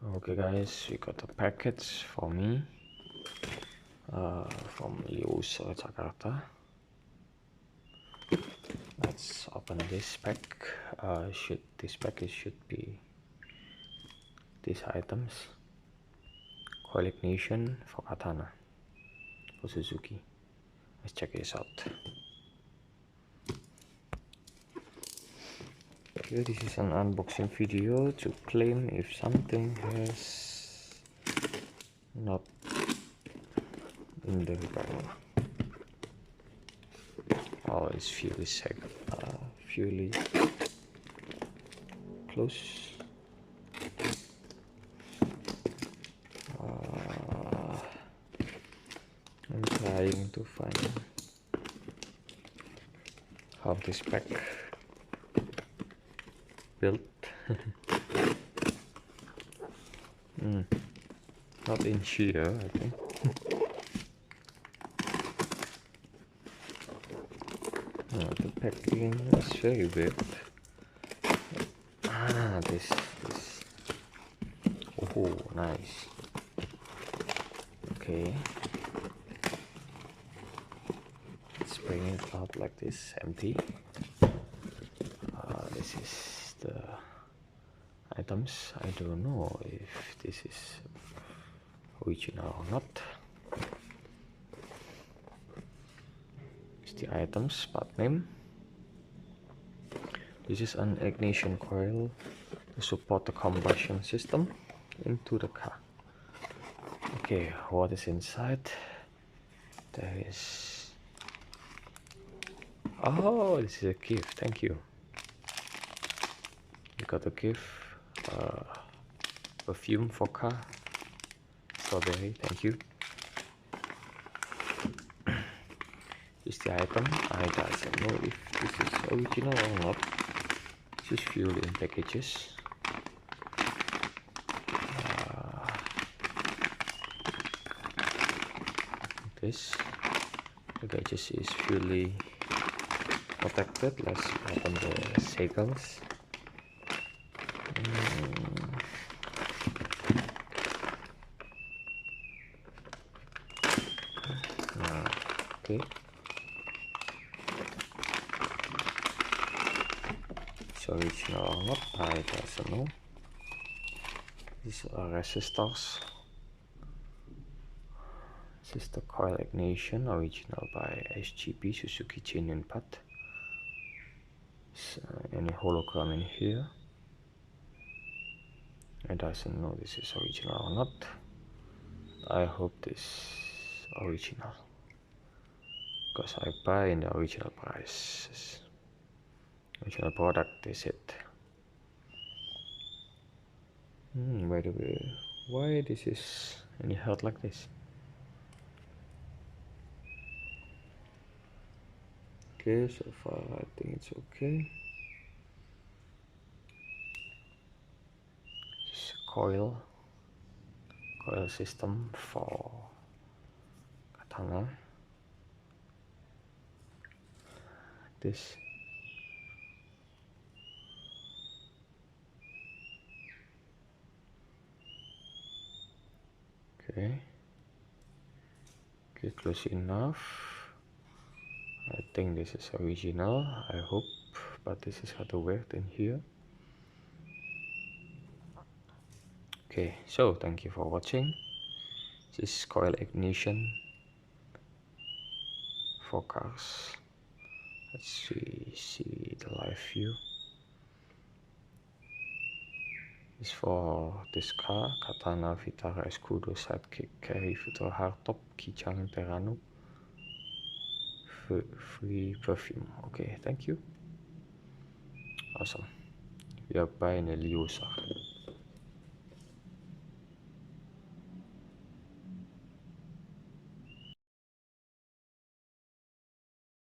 Okay guys, we got a package for me from Jakarta. Let's open this pack. This package should be these items: coil ignition for Katana for Suzuki. Let's check this out. Okay, this is an unboxing video to claim if something has not in the repair. Oh, it's fairly close. I'm trying to find how this pack built. Not in sheer, I think. The packing is very weird. This. Oh, nice. Okay. Let's bring it out like this, empty. This is the items. I don't know if this is original or not. It's the items part name. This is an ignition coil to support the combustion system into the car. Okay, what is inside? There is... Oh, this is a gift. Thank you. You got a gift. Perfume for car. Strawberry. Thank you. This is the item. I don't know if this is original or not. This is filled in packages. This package is fully protected. Let's open the shackles. Okay. It's original or not, I don't know. These are resistors. This is the coil ignition, original by SGP Suzuki genuine part. Any hologram in here? I don't know this is original or not. I hope this original, because I buy in the original price. Original product is it. By the way, why this is any hurt like this? Okay, so far I think it's okay. Just coil system for Katana. This. Okay, close enough. I think this is original, I hope, but this is how to wear it in here. Okay, so thank you for watching. This is coil ignition for cars. Let's see the live view. It's for this car, Katana Vitara Escudo Sidekick Carry Filter Hardtop Kijang Terrano. Free perfume. Okay, thank you. Awesome. We are buying a Liosa.